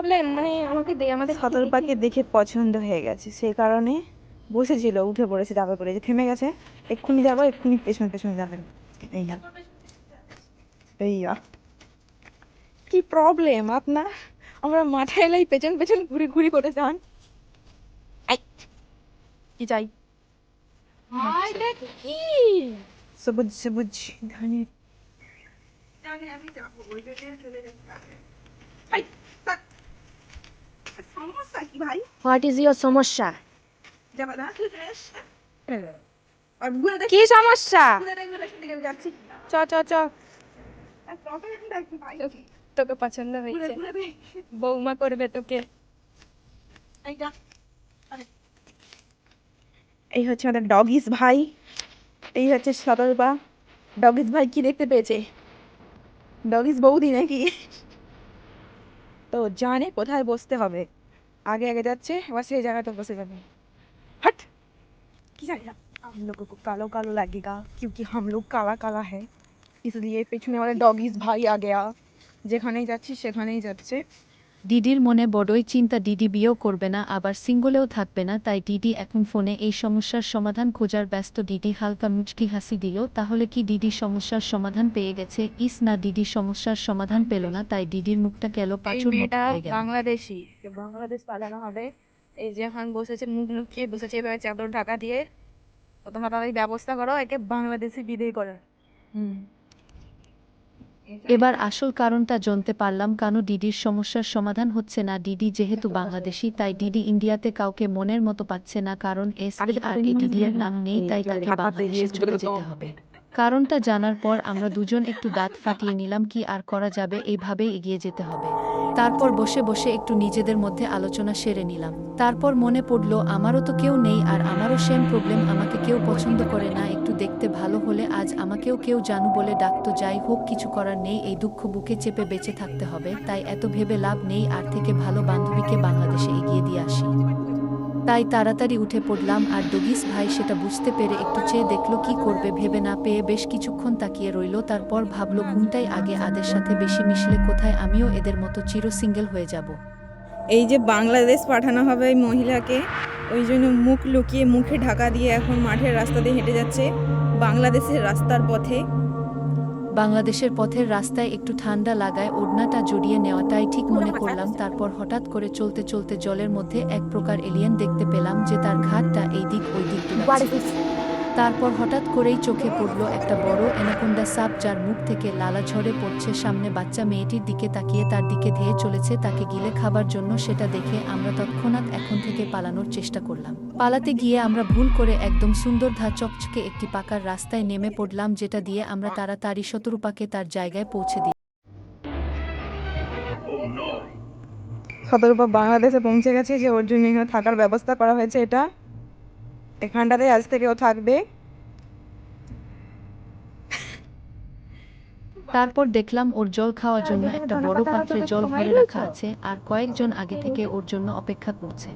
Problem মানে আমাকে আমাদের সতর্ককে দেখে পছন্দ হয়ে গেছে, সেই কারণে বসেছিল, উঠে পড়েছে, ডাবে পড়ে যে থেমে গেছে, এক্ষুনি যাবো, এক্ষুনি পেছনে পেছনে যাবেন। এই না, এই কি প্রবলেম আপনার? আমরা মাথায় এলাই পেছন পেছন ঘুরি ঘুরি করে যান। কি চাই? কি সবুজ সবুজ ধানের। সমস্যা কি ভাই? হোয়াট ইজ ইয়োর সমস্যা? কি সমস্যা? চ চ চ, তোকে পছন্দ হয়েছে, বৌমা করবে তোকে। এই হচ্ছে আমাদের ডগিস ভাই, এই হচ্ছে সতর্পা। ডগিস ভাই কি দেখতে পেয়েছে? ডগিস বৌদি নাকি? তো জানে কোথায় বসতে হবে, आगे आगे যাচ্ছে, এবার সেই জায়গাটা বসে যাবে। हट, কি জানি না, हम लोगों को कालो कालो लगेगा क्योंकि हम लोग काला काला है, इसलिए পেছনে আমাদের ডগিস ভাই आ गया, যেখানেই যাচ্ছি সেখানেই যাচ্ছে। ডিডির মনে বড়ই চিন্তা, ডিডি বিয়েও করবে না, আবার সিঙ্গলেও থাকবে না, তাই ডিডি এখন ফোনে এই সমস্যার সমাধান খোঁজার ব্যস্ত। ডিডি হালকা মুচকি হাসি দিল। তাহলে কি ডিডি সমস্যার সমাধান পেয়ে গেছে? ইস না, ডিডি সমস্যার সমাধান পেল না, তাই ডিডির মুখটা গেল এই পাঁচুর মতো মেয়েটা হয়ে গেল। বাংলাদেশি, বাংলাদেশ পালানো হবে। এই যে এখন বসেছে, মুখ লুকিয়ে বসেছে, এভাবে চাদর ঢাকা দিয়ে। তো তোমরা তাদের ব্যবস্থা করো, একে বাংলাদেশি বিদায় করো। এবার আসল কারণটা জানতে পারলাম, কেন ডিডির সমস্যার সমাধান হচ্ছে না। ডিডি যেহেতু বাংলাদেশি, তাই ডিডি ইন্ডিয়াতে কাউকে মনের মতো পাচ্ছে না, কারণ এস আর এ ডিডি এর নাম নেই, তাই তাকে বাংলাদেশে চলে যেতে হবে। কারণটা জানার পর আমরা দুজন একটু দাঁত ফাটিয়ে নিলাম, কি আর করা যাবে, এইভাবেই এগিয়ে যেতে হবে। তারপর বসে বসে একটু নিজেদের মধ্যে আলোচনা সেরে নিলাম। তারপর মনে পড়ল আমারও তো কেউ নেই, আর আমারও সেম প্রবলেম, আমাকে কেউ পছন্দ করে না, একটু দেখতে ভালো হলে আজ আমাকেও কেউ জানু বলে ডাকতো। যাই হোক, কিছু করার নেই, এই দুঃখ বুকে চেপে বেঁচে থাকতে হবে, তাই এত ভেবে লাভ নেই, আর থেকে ভালো বান্ধবীকে বাংলাদেশে এগিয়ে দিয়ে আসি। তাই তাড়াতাড়ি উঠে পড়লাম, আর ডগিস ভাই সেটা বুঝতে পেরে একটু চেয়ে দেখলো, কি করবে ভেবে না পেয়ে বেশ কিছুক্ষণ তাকিয়ে রইল। তারপর ভাবলো, ঘুমটাই আগে, আদের সাথে বেশি মিশলে কোথায় আমিও এদের মতো চির সিঙ্গেল হয়ে যাব। এই যে বাংলাদেশ পাঠানো হবে এই মহিলাকে, ওই জন্য মুখ লুকিয়ে, মুখে ঢাকা দিয়ে এখন মাঠের রাস্তা দিয়ে হেঁটে যাচ্ছে, বাংলাদেশের রাস্তার পথে। বাংলাদেশের পথের রাস্তায় একটু ঠান্ডা লাগায় ওড়নাটা জড়িয়ে নেওয়াটাই ঠিক মনে করলাম। তারপর হঠাৎ করে চলতে চলতে জলের মধ্যে এক প্রকার এলিয়েন দেখতে পেলাম, যে তার ঘাটটা এই দিক ওই দিক ডুবাচ্ছে। তারপর হঠাৎ করেই চোখে পড়ল একটা বড় অ্যানাকোন্ডা সাপ, যার মুখ থেকে লালা ঝরে পড়ছে। সামনে বাচ্চা মেয়েটির দিকে তাকিয়ে তার দিকে ধেয়ে চলেছে, তাকে গিলে খাবার জন্য। সেটা দেখে আমরা তৎক্ষণাৎ এখন থেকে পালানোর চেষ্টা করলাম। পালাতে গিয়ে আমরা ভুল করে একদম সুন্দরধা চকচকে একটি পাকার রাস্তায় নেমে পড়লাম, যেটা দিয়ে আমরা তাড়াতাড়ি শতরূপাকে তার জায়গায় পৌঁছে দিই। সতর্পা বাংলাদেশে পৌঁছে গেছে, যে ওর জন্য এখানে থাকার ব্যবস্থা করা হয়েছে, এটা এখানটাতে আজ থেকে ও থাকবে। তারপর দেখলাম ওর জল খাওয়ার জন্য একটা বড় পাত্রে জল ভরে রাখা আছে, আর কয়েকজন আগে থেকে ওর জন্য অপেক্ষা করছে।